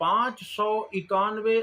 591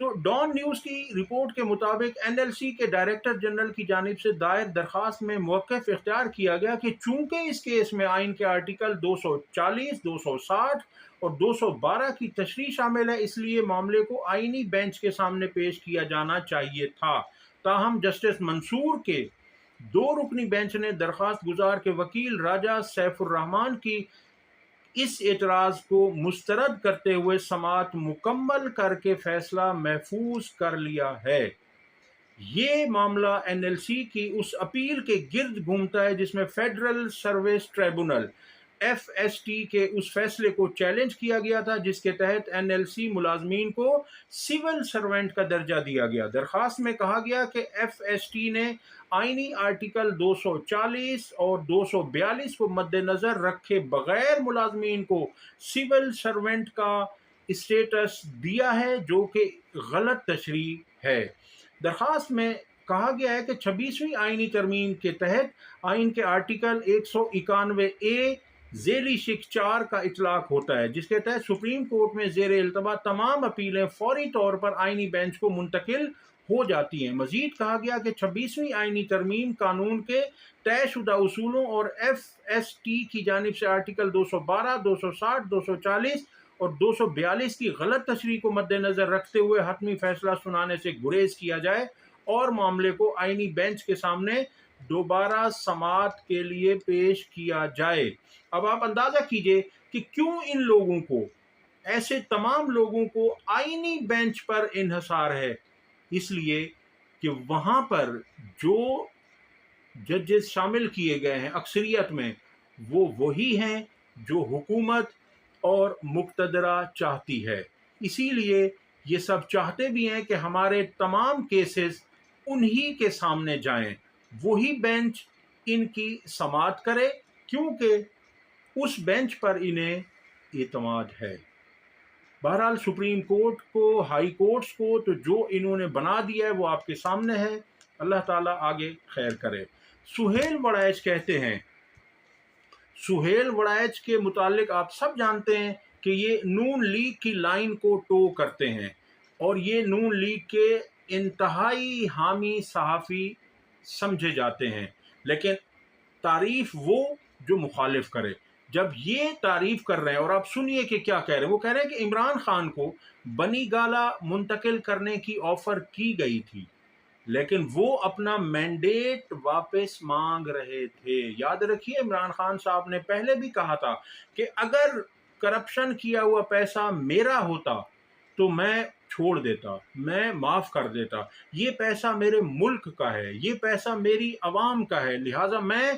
تو Dawn news کی report کے مطابق NLC کے ڈائریکٹر جنرل کی جانب سے دائر درخواست میں موقف اختیار کیا گیا کہ چونکہ اس کیس میں آئین کے آرٹیکل 240، 260 اور 212 کی تشریح شامل ہے، اس لیے معاملے کو آئینی بینچ کے سامنے پیش کیا جانا چاہیے تھا۔ تاہم جسٹس منصور کے 2 رکنی بینچ نے درخواست گزار کے وکیل راجہ سیف الرحمان کی اس اعتراض کو مسترد کرتے ہوئے سماعت مکمل کر کے فیصلہ محفوظ کر لیا ہے۔ یہ معاملہ NLC کی اس اپیل کے گرد گھومتا ہے جس میں فیڈرل سروس ٹریبونل FST کے اس فیصلے کو چیلنج کیا گیا تھا جس کے تحت NLC ملازمین کو سول سرونٹ کا درجہ دیا گیا۔ درخواست میں کہا گیا کہ FST نے آئینی آرٹیکل 240 اور 242 کو مد نظر رکھے بغیر ملازمین کو سول سرونٹ کا اسٹیٹس دیا ہے، جو کہ غلط تشریح ہے۔ درخواست میں کہا گیا ہے کہ 26ویں آئینی ترمیم کے تحت آئین کے آرٹیکل 191A ذیلی شق 4 کا اطلاق ہوتا ہے، جس کے تحت سپریم کورٹ میں زیر التوا تمام اپیلیں فوری طور پر آئینی بینچ کو منتقل ہو جاتی ہیں۔ مزید کہا گیا کہ 26ویں آئینی ترمیم قانون کے طے شدہ اصولوں اور FST کی جانب سے آرٹیکل 212، 260، 240 اور 242 کی غلط تشریح کو مد نظر رکھتے ہوئے حتمی فیصلہ سنانے سے گریز کیا جائے اور معاملے کو آئینی بینچ کے سامنے دوبارہ سماعت کے لیے پیش کیا جائے۔ اب آپ اندازہ کیجئے کہ کیوں ان لوگوں کو، ایسے تمام لوگوں کو آئینی بینچ پر انحصار ہے۔ اس لیے کہ وہاں پر جو ججز شامل کیے گئے ہیں اکثریت میں، وہ وہی ہیں جو حکومت اور مقتدرہ چاہتی ہے۔ اسی لیے یہ سب چاہتے بھی ہیں کہ ہمارے تمام کیسز انہی کے سامنے جائیں، وہی بینچ ان کی سماعت کرے، کیونکہ اس بینچ پر انہیں اعتماد ہے۔ بہرحال سپریم کورٹ کو، ہائی کورٹس کو تو جو انہوں نے بنا دیا ہے وہ آپ کے سامنے ہے۔ اللہ تعالیٰ آگے خیر کرے۔ سہیل وڑائچ کہتے ہیں، سہیل وڑائچ کے متعلق آپ سب جانتے ہیں کہ یہ نون لیگ کی لائن کو ٹو کرتے ہیں اور یہ نون لیگ کے انتہائی حامی صحافی سمجھے جاتے ہیں، لیکن تعریف وہ جو مخالف کرے۔ جب یہ تعریف کر رہے ہیں، اور آپ سنیے کہ کیا کہہ رہے ہیں، وہ کہہ رہے ہیں کہ عمران خان کو بنی گالہ منتقل کرنے کی آفر کی گئی تھی، لیکن وہ اپنا مینڈیٹ واپس مانگ رہے تھے۔ یاد رکھیے عمران خان صاحب نے پہلے بھی کہا تھا کہ اگر کرپشن کیا ہوا پیسہ میرا ہوتا تو میں چھوڑ دیتا، میں معاف کر دیتا، یہ پیسہ میرے ملک کا ہے، یہ پیسہ میری عوام کا ہے، لہٰذا میں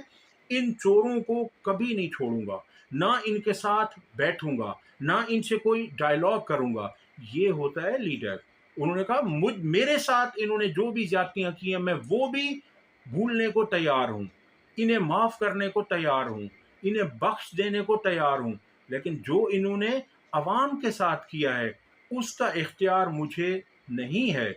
ان چوروں کو کبھی نہیں چھوڑوں گا، نہ ان کے ساتھ بیٹھوں گا، نہ ان سے کوئی ڈائیلاگ کروں گا۔ یہ ہوتا ہے لیڈر۔ انہوں نے کہا میرے ساتھ انہوں نے جو بھی زیادتیاں کی ہیں میں وہ بھی بھولنے کو تیار ہوں، انہیں معاف کرنے کو تیار ہوں، انہیں بخش دینے کو تیار ہوں، لیکن جو انہوں نے عوام کے ساتھ کیا ہے اس کا اختیار مجھے نہیں ہے۔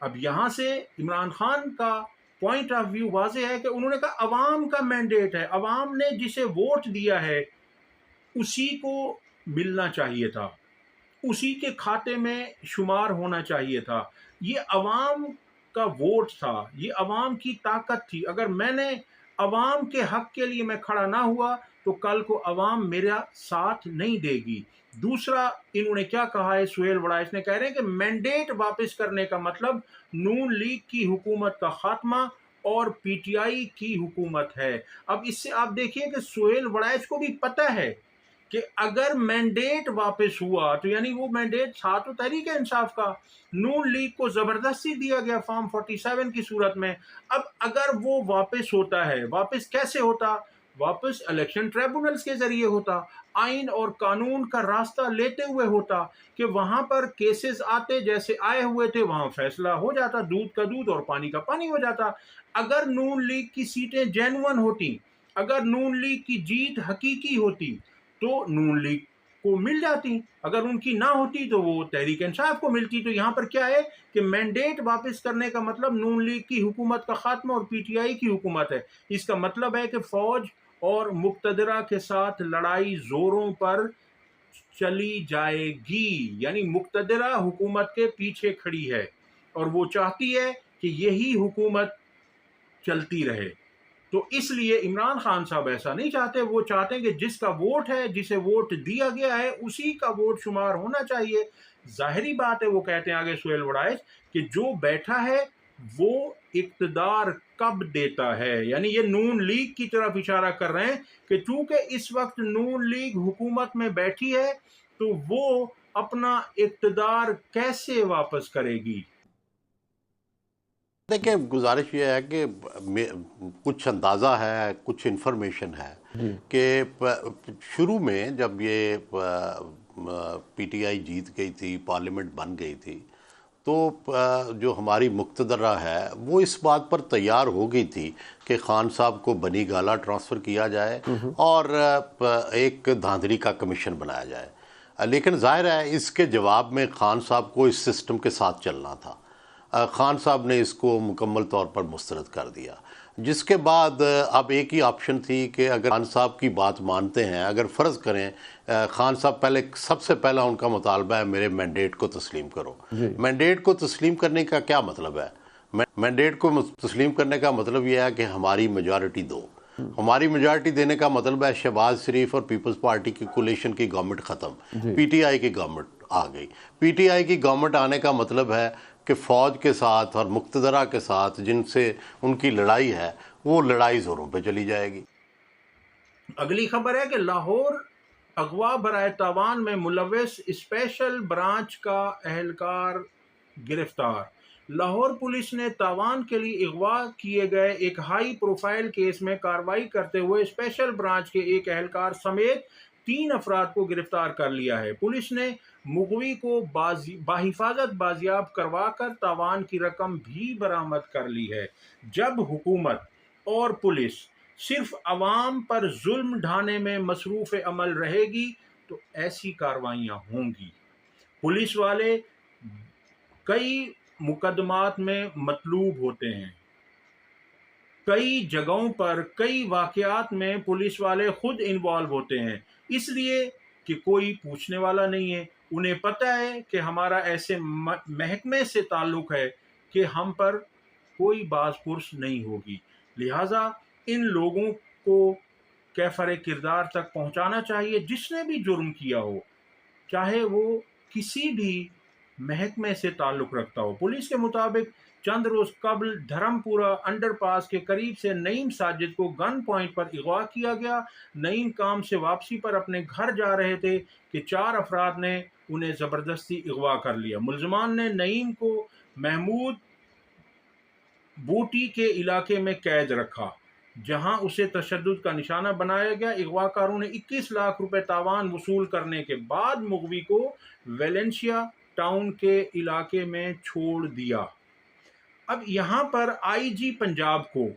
اب یہاں سے عمران خان کا پوائنٹ آف ویو واضح ہے کہ انہوں نے کہا عوام کا مینڈیٹ ہے، عوام نے جسے ووٹ دیا ہے اسی کو ملنا چاہیے تھا، اسی کے کھاتے میں شمار ہونا چاہیے تھا۔ یہ عوام کا ووٹ تھا، یہ عوام کی طاقت تھی۔ اگر میں نے عوام کے حق کے لیے میں کھڑا نہ ہوا تو کل کو عوام میرا ساتھ نہیں دے گی۔ دوسرا انہوں نے کیا کہا ہے، سہیل وڑائچ نے کہہ رہے ہیں کہ مینڈیٹ واپس کرنے کا مطلب نون لیگ کی حکومت کا خاتمہ اور PTI کی حکومت ہے۔ اب اس سے آپ دیکھیے کہ سہیل وڑائچ کو بھی پتہ ہے کہ اگر مینڈیٹ واپس ہوا تو یعنی وہ مینڈیٹ تھا تو تحریک انصاف کا، نون لیگ کو زبردستی دیا گیا فارم 47 کی صورت میں۔ اب اگر وہ واپس ہوتا ہے، واپس کیسے ہوتا؟ واپس الیکشن ٹریبونلز کے ذریعے ہوتا، آئین اور قانون کا راستہ لیتے ہوئے ہوتا کہ وہاں پر کیسز آتے جیسے آئے ہوئے تھے، وہاں فیصلہ ہو جاتا، دودھ کا دودھ اور پانی کا پانی ہو جاتا۔ اگر نون لیگ کی سیٹیں جینون ہوتی، اگر نون لیگ کی جیت حقیقی ہوتی تو نون لیگ کو مل جاتی، اگر ان کی نہ ہوتی تو وہ تحریک انصاف کو ملتی۔ تو یہاں پر کیا ہے کہ مینڈیٹ واپس کرنے کا مطلب نون لیگ کی حکومت کا خاتمہ اور PTI کی حکومت ہے۔ اس کا مطلب ہے کہ فوج اور مقتدرہ کے ساتھ لڑائی زوروں پر چلی جائے گی، یعنی مقتدرہ حکومت کے پیچھے کھڑی ہے اور وہ چاہتی ہے کہ یہی حکومت چلتی رہے۔ تو اس لیے عمران خان صاحب ایسا نہیں چاہتے، وہ چاہتے ہیں کہ جس کا ووٹ ہے، جسے ووٹ دیا گیا ہے، اسی کا ووٹ شمار ہونا چاہیے۔ ظاہری بات ہے، وہ کہتے ہیں آگے سہیل وڑائچ کہ جو بیٹھا ہے وہ اقتدار کب دیتا ہے، یعنی یہ نون لیگ کی طرف اشارہ کر رہے ہیں کہ چونکہ اس وقت نون لیگ حکومت میں بیٹھی ہے تو وہ اپنا اقتدار کیسے واپس کرے گی۔ دیکھیں، گزارش یہ ہے کہ کچھ اندازہ ہے، کچھ انفارمیشن ہے کہ شروع میں جب یہ پی ٹی آئی جیت گئی تھی، پارلیمنٹ بن گئی تھی، تو جو ہماری مقتدرہ ہے وہ اس بات پر تیار ہو گئی تھی کہ خان صاحب کو بنی گالہ ٹرانسفر کیا جائے اور ایک دھاندلی کا کمیشن بنایا جائے۔ لیکن ظاہر ہے اس کے جواب میں خان صاحب کو اس سسٹم کے ساتھ چلنا تھا۔ خان صاحب نے اس کو مکمل طور پر مسترد کر دیا، جس کے بعد اب ایک ہی آپشن تھی کہ اگر خان صاحب کی بات مانتے ہیں، اگر فرض کریں خان صاحب سب سے پہلا ان کا مطالبہ ہے میرے مینڈیٹ کو تسلیم کرو۔ مینڈیٹ کو تسلیم کرنے کا کیا مطلب ہے؟ مینڈیٹ کو تسلیم کرنے کا مطلب یہ ہے کہ ہماری میجارٹی دو۔ ہماری میجارٹی دینے کا مطلب ہے شہباز شریف اور پیپلز پارٹی کی کولیشن کی گورنمنٹ ختم، پی ٹی آئی کی گورنمنٹ آ گئی۔ پی ٹی آئی کی گورنمنٹ آنے کا مطلب ہے کہ فوج کے ساتھ اور مقتدرہ کے ساتھ جن سے ان کی لڑائی ہے وہ لڑائی زوروں پہ چلی جائے گی۔ اگلی خبر ہے کہ لاہور اغوا برائے تاوان میں ملوث اسپیشل برانچ کا اہلکار گرفتار۔ لاہور پولیس نے تاوان کے لیے اغوا کیے گئے ایک ہائی پروفائل کیس میں کارروائی کرتے ہوئے اسپیشل برانچ کے ایک اہلکار سمیت 3 افراد کو گرفتار کر لیا ہے۔ پولیس نے مغوی کو بحفاظت بازیاب کروا کر تاوان کی رقم بھی برآمد کر لی ہے۔ جب حکومت اور پولیس صرف عوام پر ظلم ڈھانے میں مصروف عمل رہے گی تو ایسی کارروائیاں ہوں گی۔ پولیس والے کئی مقدمات میں مطلوب ہوتے ہیں، کئی جگہوں پر کئی واقعات میں پولیس والے خود انوالو ہوتے ہیں، اس لیے کہ کوئی پوچھنے والا نہیں ہے۔ انہیں پتہ ہے کہ ہمارا ایسے محکمے سے تعلق ہے کہ ہم پر کوئی باز پرس نہیں ہوگی، لہٰذا ان لوگوں کو کیفر کردار تک پہنچانا چاہیے جس نے بھی جرم کیا ہو، چاہے وہ کسی بھی محکمے سے تعلق رکھتا ہو۔ پولیس کے مطابق چند روز قبل دھرم پورہ انڈر پاس کے قریب سے نعیم ساجد کو گن پوائنٹ پر اغوا کیا گیا۔ نعیم کام سے واپسی پر اپنے گھر جا رہے تھے کہ 4 افراد نے انہیں زبردستی اغوا کر لیا۔ ملزمان نے نعیم کو محمود بوٹی کے علاقے میں قید رکھا جہاں اسے تشدد کا نشانہ بنایا گیا۔ اغوا کاروں نے 21 لاکھ روپے تاوان وصول کرنے کے بعد مغوی کو ویلنسیا ٹاؤن کے علاقے میں چھوڑ دیا۔ اب یہاں پر آئی جی پنجاب کو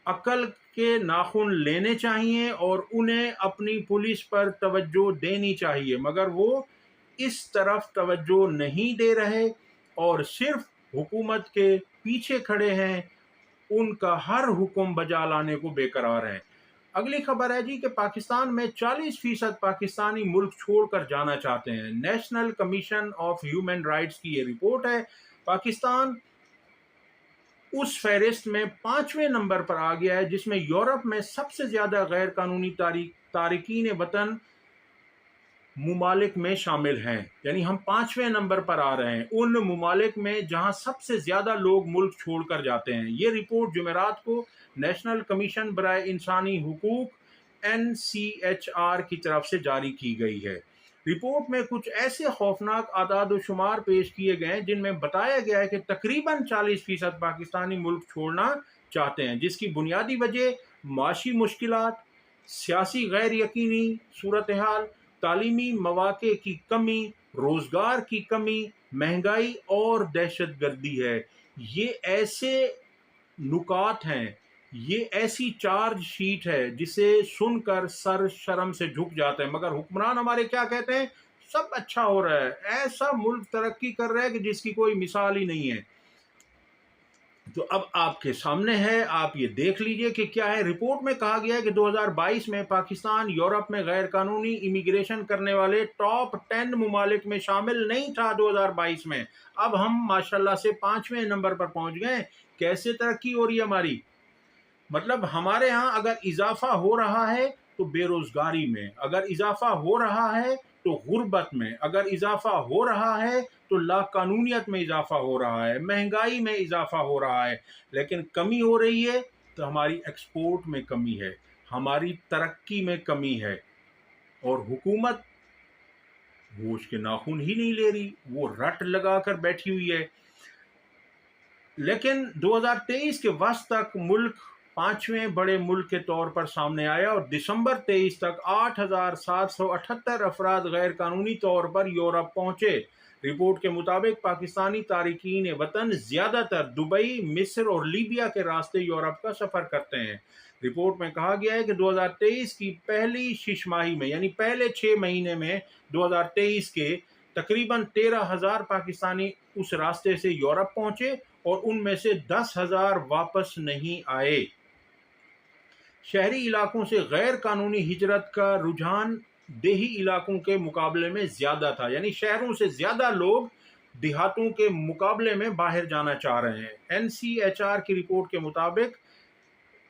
عقل کے ناخن لینے چاہیے اور انہیں اپنی پولیس پر توجہ دینی چاہیے، مگر وہ اس طرف توجہ نہیں دے رہے اور صرف حکومت کے پیچھے کھڑے ہیں، ان کا ہر حکم بجا لانے کو بے قرار ہیں۔ اگلی خبر ہے جی کہ پاکستان میں 40% پاکستانی ملک چھوڑ کر جانا چاہتے ہیں۔ National commission of human rights کی یہ رپورٹ ہے۔ پاکستان اس فہرست میں 5ویں نمبر پر آ گیا ہے جس میں یورپ میں سب سے زیادہ غیر قانونی تارکین وطن ممالک میں شامل ہیں، یعنی ہم 5ویں نمبر پر آ رہے ہیں ان ممالک میں جہاں سب سے زیادہ لوگ ملک چھوڑ کر جاتے ہیں۔ یہ رپورٹ جمعرات کو نیشنل کمیشن برائے انسانی حقوق NCHR کی طرف سے جاری کی گئی ہے۔ رپورٹ میں کچھ ایسے خوفناک اعداد و شمار پیش کیے گئے ہیں جن میں بتایا گیا ہے کہ تقریباً 40% پاکستانی ملک چھوڑنا چاہتے ہیں، جس کی بنیادی وجہ معاشی مشکلات، سیاسی غیر یقینی صورتحال، تعلیمی مواقع کی کمی، روزگار کی کمی، مہنگائی اور دہشت گردی ہے۔ یہ ایسے نکات ہیں، یہ ایسی چارج شیٹ ہے جسے سن کر سر شرم سے جھک جاتا ہے، مگر حکمران ہمارے کیا کہتے ہیں؟ سب اچھا ہو رہا ہے، ایسا ملک ترقی کر رہا ہے کہ جس کی کوئی مثال ہی نہیں ہے۔ تو اب آپ کے سامنے ہے، آپ یہ دیکھ لیجئے کہ کیا ہے۔ رپورٹ میں کہا گیا ہے کہ 2022 میں پاکستان یورپ میں غیر قانونی امیگریشن کرنے والے ٹاپ 10 ممالک میں شامل نہیں تھا 2022 میں۔ اب ہم ماشاءاللہ سے 5ویں نمبر پر پہنچ گئے۔ کیسے ترقی ہو رہی ہے ہماری؟ مطلب ہمارے ہاں اگر اضافہ ہو رہا ہے تو بے روزگاری میں، اگر اضافہ ہو رہا ہے تو غربت میں، اگر اضافہ ہو رہا ہے تو لا قانونیت میں اضافہ ہو رہا ہے، مہنگائی میں اضافہ ہو رہا ہے، لیکن کمی ہو رہی ہے تو ہماری ایکسپورٹ میں کمی ہے، ہماری ترقی میں کمی ہے، اور حکومت وہ اس کے ناخن ہی نہیں لے رہی، وہ رٹ لگا کر بیٹھی ہوئی ہے۔ لیکن 2023 کے وسط تک ملک 5ویں بڑے ملک کے طور پر سامنے آیا، اور دسمبر 23 تک 8,778 افراد غیر قانونی طور پر یورپ پہنچے۔ رپورٹ کے مطابق پاکستانی تارکین وطن زیادہ تر دبئی، مصر اور لیبیا کے راستے یورپ کا سفر کرتے ہیں۔ رپورٹ میں کہا گیا ہے کہ 2023 کی پہلی 6 ماہی میں، یعنی پہلے 6 مہینے میں 2023 کے، تقریباً 13,000 پاکستانی اس راستے سے یورپ پہنچے، اور ان میں سے 10,000 واپس نہیں آئے۔ شہری علاقوں سے غیر قانونی ہجرت کا رجحان دیہی علاقوں کے مقابلے میں زیادہ تھا، یعنی شہروں سے زیادہ لوگ دیہاتوں کے مقابلے میں باہر جانا چاہ رہے ہیں۔ NCHR کی رپورٹ کے مطابق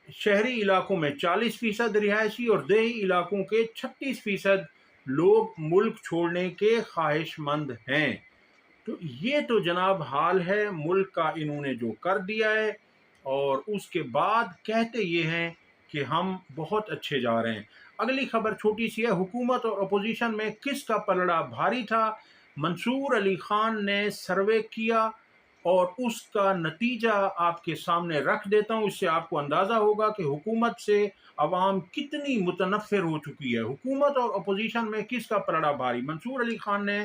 شہری علاقوں میں 40% رہائشی اور دیہی علاقوں کے 36% لوگ ملک چھوڑنے کے خواہش مند ہیں۔ تو یہ تو جناب حال ہے ملک کا، انہوں نے جو کر دیا ہے، اور اس کے بعد کہتے یہ ہیں کہ ہم بہت اچھے جا رہے ہیں۔ اگلی خبر چھوٹی سی ہے، حکومت اور اپوزیشن میں کس کا پلڑا بھاری تھا؟ منصور علی خان نے سروے کیا، اور اس کا نتیجہ آپ کے سامنے رکھ دیتا ہوں، اس سے آپ کو اندازہ ہوگا کہ حکومت سے عوام کتنی متنفر ہو چکی ہے۔ حکومت اور اپوزیشن میں کس کا پلڑا بھاری؟ منصور علی خان نے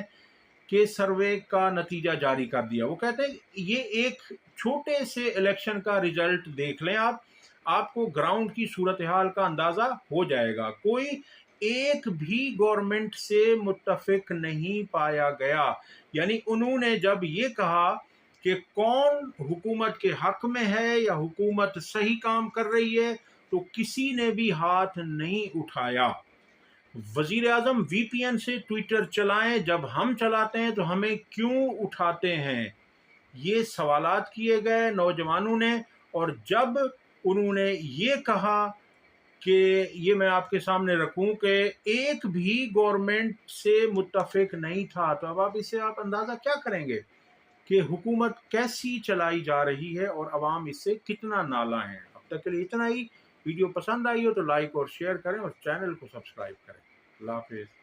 کے سروے کا نتیجہ جاری کر دیا۔ وہ کہتے ہیں یہ ایک چھوٹے سے الیکشن کا ریزلٹ دیکھ لیں، آپ کو گراؤنڈ کی صورتحال کا اندازہ ہو جائے گا۔ کوئی ایک بھی گورنمنٹ سے متفق نہیں پایا گیا، یعنی انہوں نے جب یہ کہا کہ کون حکومت کے حق میں ہے یا حکومت صحیح کام کر رہی ہے، تو کسی نے بھی ہاتھ نہیں اٹھایا۔ وزیر اعظم وی پی این سے ٹویٹر چلائیں، جب ہم چلاتے ہیں تو ہمیں کیوں اٹھاتے ہیں؟ یہ سوالات کیے گئے نوجوانوں نے، اور جب انہوں نے یہ کہا کہ یہ میں آپ کے سامنے رکھوں کہ ایک بھی گورنمنٹ سے متفق نہیں تھا، تو اب اس سے آپ اندازہ کیا کریں گے کہ حکومت کیسی چلائی جا رہی ہے اور عوام اس سے کتنا نالاں ہیں۔ اب تک کے لیے اتنا ہی۔ ویڈیو پسند آئی ہو تو لائک اور شیئر کریں، اور چینل کو سبسکرائب کریں۔ اللہ حافظ۔